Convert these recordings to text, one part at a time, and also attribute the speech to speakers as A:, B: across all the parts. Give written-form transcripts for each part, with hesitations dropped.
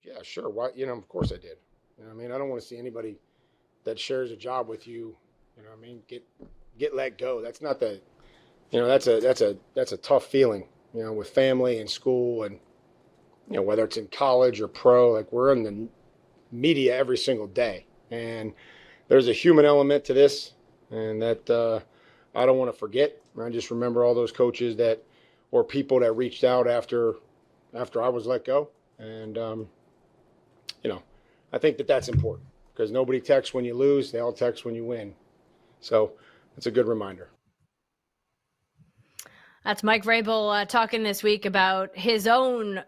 A: Yeah, sure. Why? Of course I did. I don't want to see anybody that shares a job with you. Get let go. That's not the. That's a tough feeling. With family and school and whether it's in college or pro, like we're in the media every single day, and there's a human element to this, and that I don't want to forget. I just remember all those coaches that or people that reached out after I was let go, and you know, I think that's important because nobody texts when you lose; they all text when you win. So it's a good reminder.
B: That's Mike Vrabel talking this week about his own,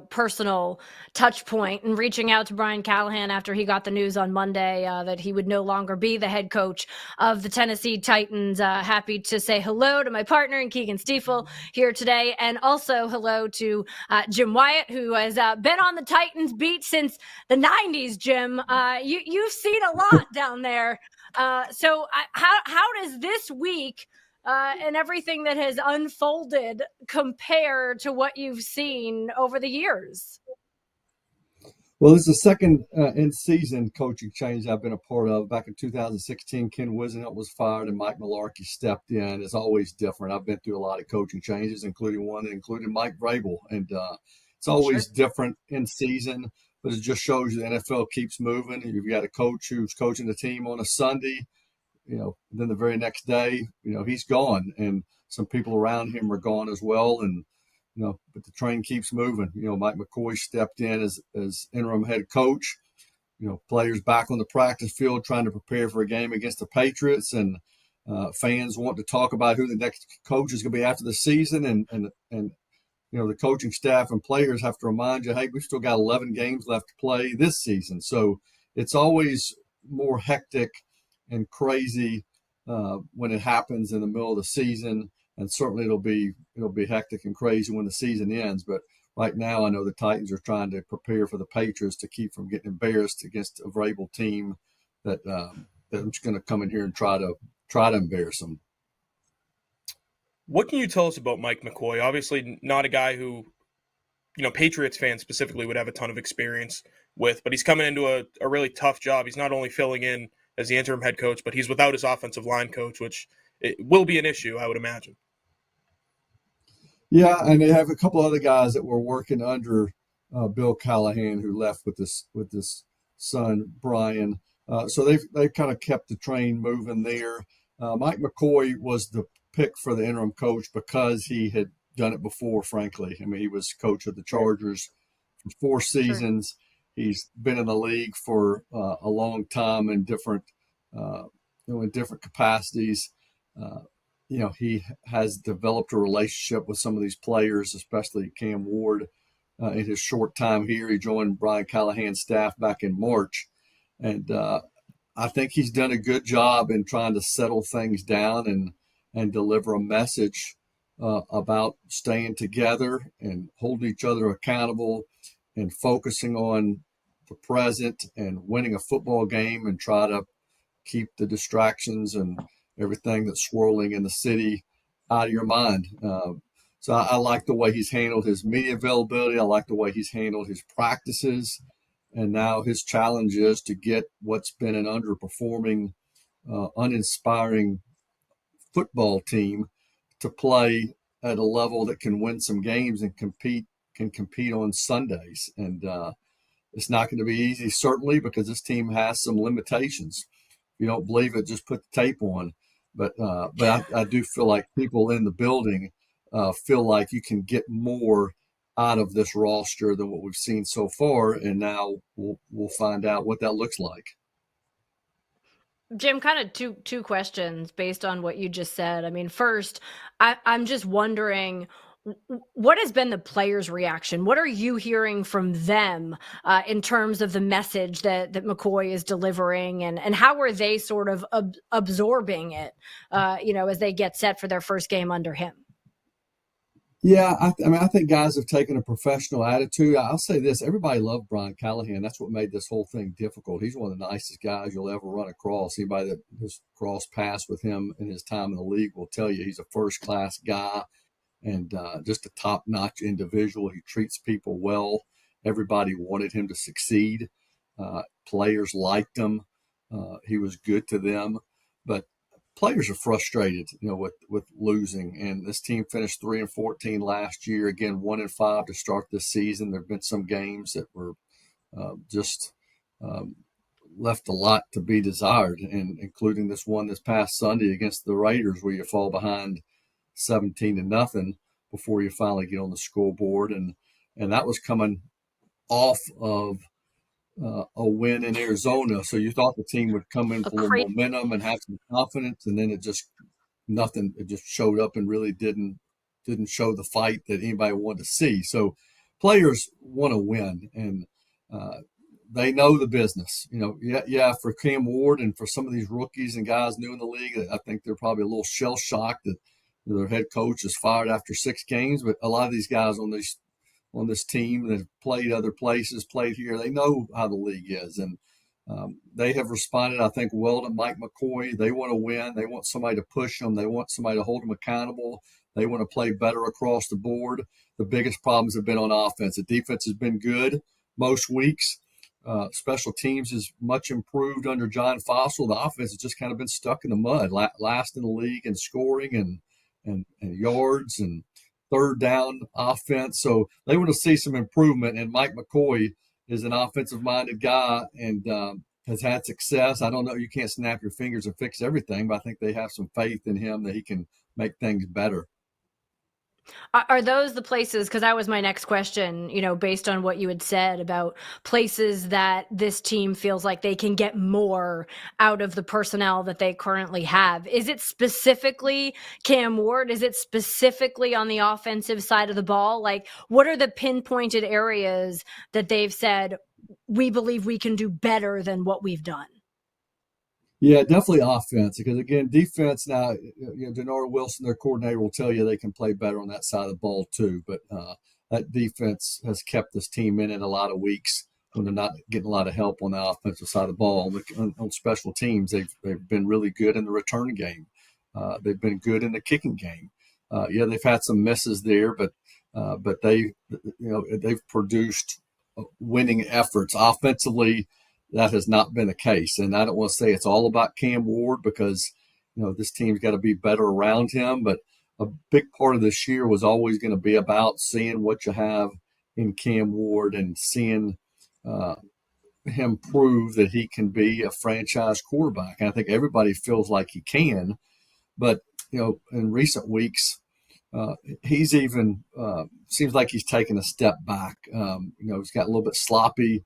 B: personal touch point and reaching out to Brian Callahan after he got the news on Monday that he would no longer be the head coach of the Tennessee Titans. Happy to say hello to my partner in Keagan Stiefel here today, and also hello to Jim Wyatt, who has been on the Titans beat since the 90s. Jim, you've seen a lot down there. So how does this week and everything that has unfolded compare to what you've seen over the years?
C: Well, this is the second in-season coaching change I've been a part of. Back in 2016, Ken Wisenhunt was fired and Mike Mularkey stepped in. It's always different. I've been through a lot of coaching changes, including one that included Mike Vrabel. And it's always different in season, but it just shows you the NFL keeps moving. You've got a coach who's coaching the team on a Sunday, then the very next day, he's gone, and some people around him are gone as well. And, but the train keeps moving. Mike McCoy stepped in as interim head coach, players back on the practice field trying to prepare for a game against the Patriots, and fans want to talk about who the next coach is going to be after the season. And the coaching staff and players have to remind you, hey, we've still got 11 games left to play this season. So it's always more hectic and crazy when it happens in the middle of the season, and certainly it'll be hectic and crazy when the season ends. But right now, I know the Titans are trying to prepare for the Patriots to keep from getting embarrassed against a Vrabel team that's going to come in here and try to embarrass them.
D: What can you tell us about Mike McCoy? Obviously, not a guy who, Patriots fans specifically would have a ton of experience with, but he's coming into a really tough job. He's not only filling in as the interim head coach, but he's without his offensive line coach, which it will be an issue, I would imagine.
C: Yeah, and they have a couple other guys that were working under Bill Callahan, who left with his son Brian. So they've kind of kept the train moving there. Mike McCoy was the pick for the interim coach because he had done it before. Frankly, he was coach of the Chargers for 4 seasons. Sure. He's been in the league for a long time in different capacities. He has developed a relationship with some of these players, especially Cam Ward. In his short time here, he joined Brian Callahan's staff back in March. And I think he's done a good job in trying to settle things down and deliver a message about staying together and holding each other accountable and focusing on the present and winning a football game, and try to keep the distractions and everything that's swirling in the city out of your mind. So I like the way he's handled his media availability. I like the way he's handled his practices. And now his challenge is to get what's been an underperforming, uninspiring football team to play at a level that can win some games and compete on Sundays. And it's not going to be easy, certainly, because this team has some limitations. If you don't believe it, just put the tape on. But I do feel like people in the building feel like you can get more out of this roster than what we've seen so far, and now we'll find out what that looks like.
B: Jim, kind of two questions based on what you just said. First, I'm just wondering, what has been the players' reaction? What are you hearing from them in terms of the message that McCoy is delivering, and how are they sort of absorbing it, as they get set for their first game under him?
C: Yeah, I think guys have taken a professional attitude. I'll say this: everybody loved Brian Callahan. That's what made this whole thing difficult. He's one of the nicest guys you'll ever run across. Anybody that has crossed paths with him in his time in the league will tell you he's a first-class guy and just a top-notch individual. He treats people well. Everybody wanted him to succeed. Players liked him. He was good to them, but players are frustrated, with losing. And this team finished 3-14 last year. Again, 1-5 to start this season. There've been some games that were just left a lot to be desired, and including this one this past Sunday against the Raiders, where you fall behind 17-0 before you finally get on the scoreboard, and that was coming off of a win in Arizona. So you thought the team would come in full of momentum and have some confidence, and then it just showed up and really didn't show the fight that anybody wanted to see. So players want to win, and they know the business. For Cam Ward and for some of these rookies and guys new in the league, I think they're probably a little shell shocked that their head coach is fired after 6 games. But a lot of these guys on this team that have played other places, played here, they know how the league is, and they have responded, I think, well to Mike McCoy. They want to win. They want somebody to push them. They want somebody to hold them accountable. They want to play better across the board. The biggest problems have been on offense. The defense has been good most weeks. Special teams is much improved under John Fossil. The offense has just kind of been stuck in the mud, last in the league in scoring and yards and third down offense. So they want to see some improvement. And Mike McCoy is an offensive-minded guy and has had success. I don't know. You can't snap your fingers and fix everything, but I think they have some faith in him that he can make things better.
B: Are those the places, because that was my next question, based on what you had said about places that this team feels like they can get more out of the personnel that they currently have? Is it specifically Cam Ward? Is it specifically on the offensive side of the ball? Like, what are the pinpointed areas that they've said, we believe we can do better than what we've done?
C: Yeah, definitely offense. Because again, defense now, Denard Wilson, their coordinator, will tell you they can play better on that side of the ball too. But that defense has kept this team in it a lot of weeks when they're not getting a lot of help on the offensive side of the ball. On special teams, they've been really good in the return game. They've been good in the kicking game. They've had some misses there, but they've produced winning efforts offensively. That has not been the case. And I don't want to say it's all about Cam Ward because, this team's got to be better around him. But a big part of this year was always going to be about seeing what you have in Cam Ward and seeing him prove that he can be a franchise quarterback. And I think everybody feels like he can. But, in recent weeks, he's even seems like he's taken a step back. He's got a little bit sloppy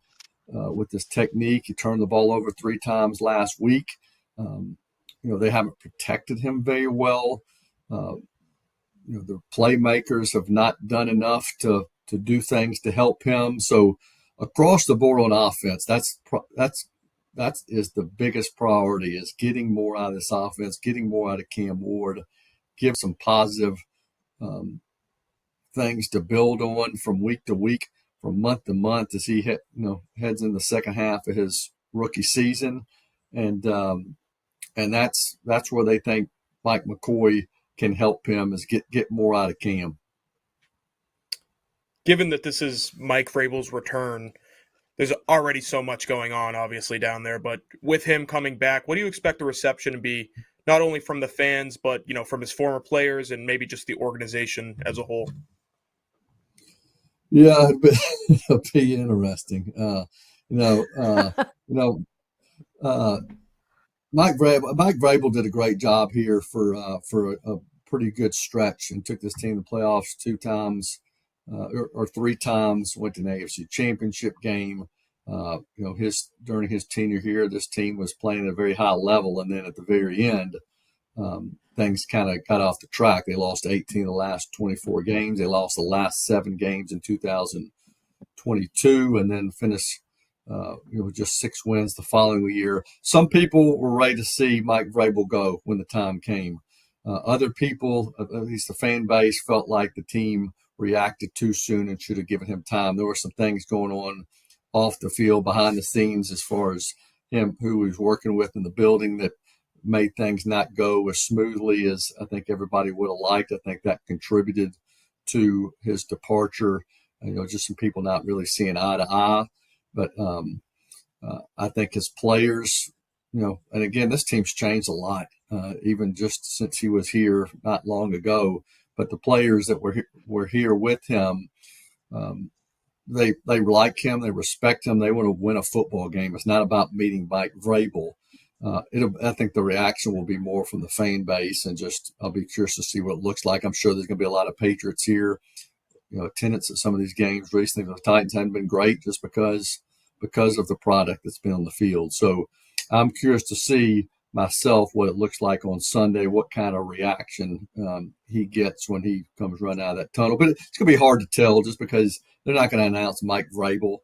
C: with his technique. He turned the ball over 3 times last week. They haven't protected him very well. The playmakers have not done enough to do things to help him. So across the board on offense, that is the biggest priority, is getting more out of this offense, getting more out of Cam Ward, give some positive things to build on from week to week, from month to month, as he heads in the second half of his rookie season, and that's where they think Mike McCoy can help him, is get more out of Cam.
D: Given that this is Mike Vrabel's return, there's already so much going on, obviously, down there. But with him coming back, what do you expect the reception to be, not only from the fans, but from his former players and maybe just the organization as a whole?
C: Yeah, it'll be interesting. Mike Vrabel did a great job here for a pretty good stretch and took this team to playoffs 2 times or 3 times. Went to an AFC Championship game. During his tenure here, this team was playing at a very high level, and then at the very end, things kind of got off the track. They lost 18 of the last 24 games. They lost the last 7 games in 2022, and then finished just 6 wins the following year. Some people were ready to see Mike Vrabel go when the time came. Other people, at least the fan base, felt like the team reacted too soon and should have given him time. There were some things going on off the field, behind the scenes, as far as him, who he was working with in the building, that made things not go as smoothly as I think everybody would have liked. I think that contributed to his departure. just some people not really seeing eye to eye. But I think as players, and again, this team's changed a lot, even just since he was here not long ago. But the players that were here with him, they like him, they respect him, they want to win a football game. It's not about meeting Mike Vrabel. I think the reaction will be more from the fan base, and I'll be curious to see what it looks like. I'm sure there's going to be a lot of Patriots here. Attendance at some of these games recently, the Titans haven't been great just because of the product that's been on the field. So I'm curious to see myself what it looks like on Sunday, what kind of reaction he gets when he comes running out of that tunnel. But it's going to be hard to tell just because they're not going to announce Mike Vrabel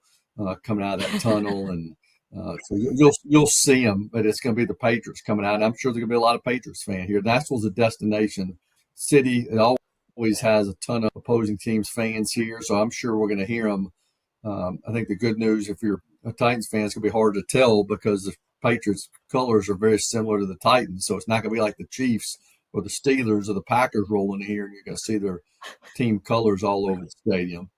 C: coming out of that tunnel. And so you'll see him, but it's going to be the Patriots coming out. And I'm sure there's going to be a lot of Patriots fans here. Nashville's a destination city. It always has a ton of opposing teams' fans here, so I'm sure we're going to hear them. I think the good news, if you're a Titans fan, it's going to be hard to tell because the Patriots' colors are very similar to the Titans, so it's not going to be like the Chiefs or the Steelers or the Packers rolling here, and you're going to see their team colors all over the stadium.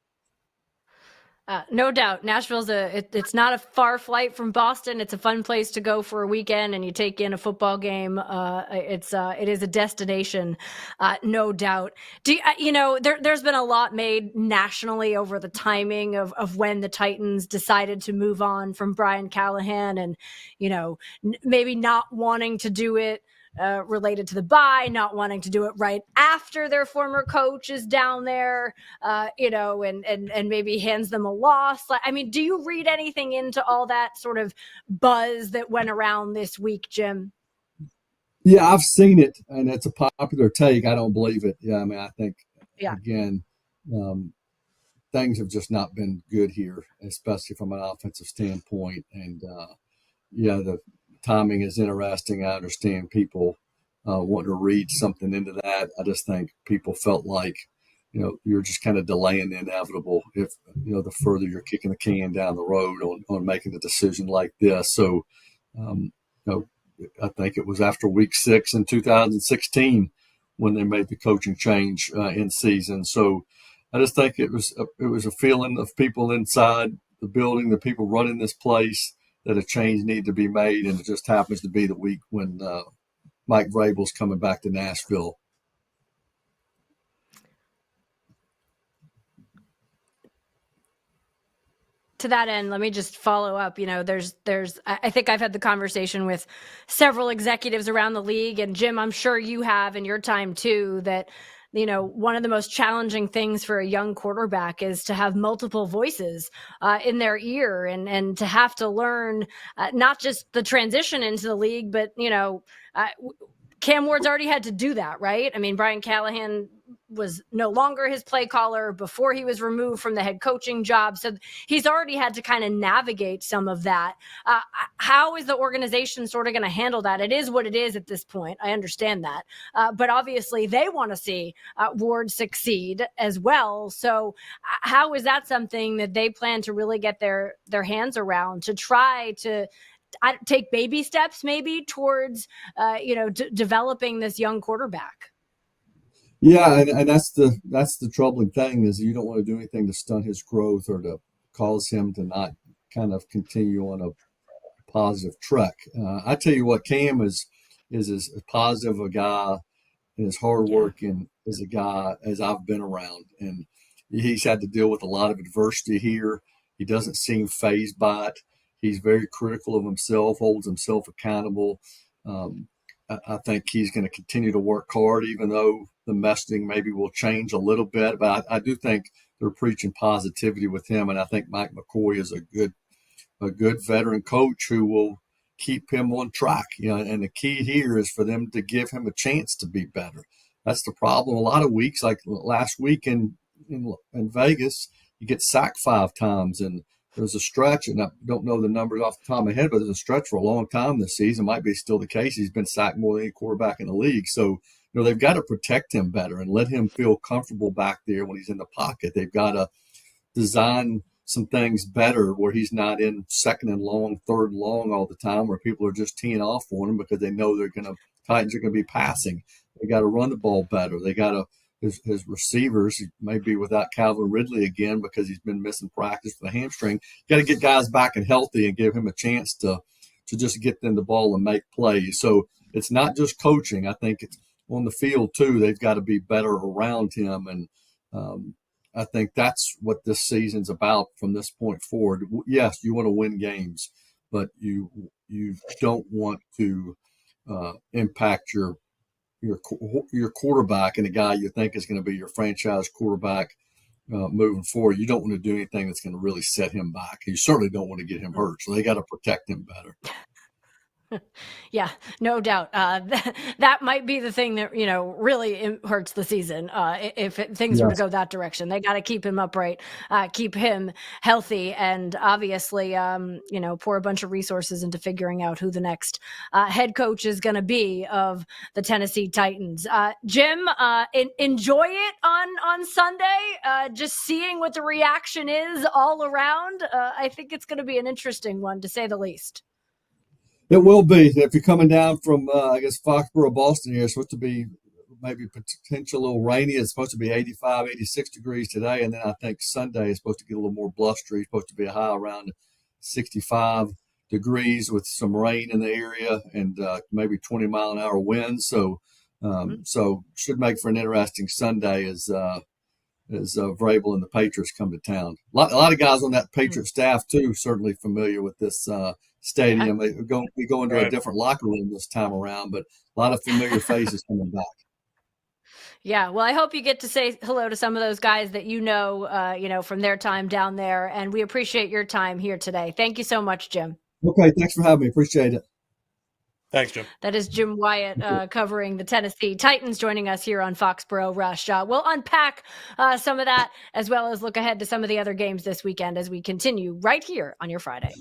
B: No doubt. Nashville's it's not a far flight from Boston. It's a fun place to go for a weekend, and you take in a football game. It is a destination, no doubt. There's been a lot made nationally over the timing of when the Titans decided to move on from Brian Callahan, and maybe not wanting to do it related to the bye, not wanting to do it right after their former coach is down there, and maybe hands them a loss. I mean, do you read anything into all that sort of buzz that went around this week, Jim?
C: Yeah, I've seen it, and it's a popular take. I don't believe it. Yeah, I mean, I think, again, things have just not been good here, especially from an offensive standpoint. And, the timing is interesting. I understand people want to read something into that. I just think people felt like, you're just kind of delaying the inevitable if, the further you're kicking the can down the road on making a decision like this. So, I think it was after week 6 in 2016 when they made the coaching change in season. So I just think it was a feeling of people inside the building, the people running this place, that a change needed to be made, and it just happens to be the week when Mike Vrabel's coming back to Nashville.
B: To that end, let me just follow up. I think I've had the conversation with several executives around the league, and Jim, I'm sure you have in your time too, that one of the most challenging things for a young quarterback is to have multiple voices in their ear and to have to learn not just the transition into the league, but, Cam Ward's already had to do that, right? I mean, Brian Callahan was no longer his play caller before he was removed from the head coaching job. So he's already had to kind of navigate some of that. How is the organization sort of going to handle that? It is what it is at this point. I understand that. But obviously they want to see Ward succeed as well. So how is that something that they plan to really get their hands around to try to take baby steps maybe towards, developing this young quarterback?
C: Yeah, and that's the troubling thing is you don't want to do anything to stunt his growth or to cause him to not kind of continue on a positive track. I tell you what, Cam is as positive a guy and as hardworking as a guy as I've been around. And he's had to deal with a lot of adversity here. He doesn't seem fazed by it. He's very critical of himself, holds himself accountable. I think he's going to continue to work hard, even though the messaging maybe will change a little bit. But I do think they're preaching positivity with him, and I think Mike McCoy is a good veteran coach who will keep him on track. And the key here is for them to give him a chance to be better. That's the problem. A lot of weeks, like last week in Vegas, you get sacked 5 times, and there's a stretch, and I don't know the numbers off the top of my head, but there's a stretch for a long time this season. Might be still the case. He's been sacked more than any quarterback in the league. So, they've got to protect him better and let him feel comfortable back there when he's in the pocket. They've got to design some things better where he's not in second and long, third and long all the time where people are just teeing off on him because they know Titans are going to be passing. They got to run the ball better. They got to his receivers. He may be without Calvin Ridley again because he's been missing practice for the hamstring. Got to get guys back and healthy and give him a chance to just get them the ball and make plays. So it's not just coaching. I think it's on the field too. They've got to be better around him, and I think that's what this season's about from this point forward. Yes, you want to win games, but you don't want to impact your quarterback and the guy you think is going to be your franchise quarterback moving forward. You don't want to do anything that's going to really set him back. You certainly don't want to get him hurt, so they got to protect him better.
B: Yeah, no doubt. That might be the thing that, really hurts the season. If things were to go that direction, they got to keep him upright, keep him healthy, and obviously, pour a bunch of resources into figuring out who the next head coach is going to be of the Tennessee Titans. Jim, enjoy it on Sunday. Just seeing what the reaction is all around. I think it's going to be an interesting one, to say the least.
C: It will be. If you're coming down from, Foxborough, Boston here, it's supposed to be maybe potential a little rainy. It's supposed to be 85, 86 degrees today. And then I think Sunday is supposed to get a little more blustery. It's supposed to be a high around 65 degrees with some rain in the area and maybe 20-mile-an-hour winds. So should make for an interesting Sunday as Vrabel and the Patriots come to town. A lot of guys on that Patriot staff, too, certainly familiar with this stadium. We go into a different locker room this time around, but a lot of familiar faces coming back.
B: Yeah, well, I hope you get to say hello to some of those guys that from their time down there, and we appreciate your time here today. Thank you so much, Jim. Okay,
C: thanks for having me. Appreciate it.
D: Thanks, Jim.
B: That is Jim Wyatt covering the Tennessee Titans, joining us here on Foxborough Rush. We'll unpack some of that as well as look ahead to some of the other games this weekend as we continue right here on your Friday.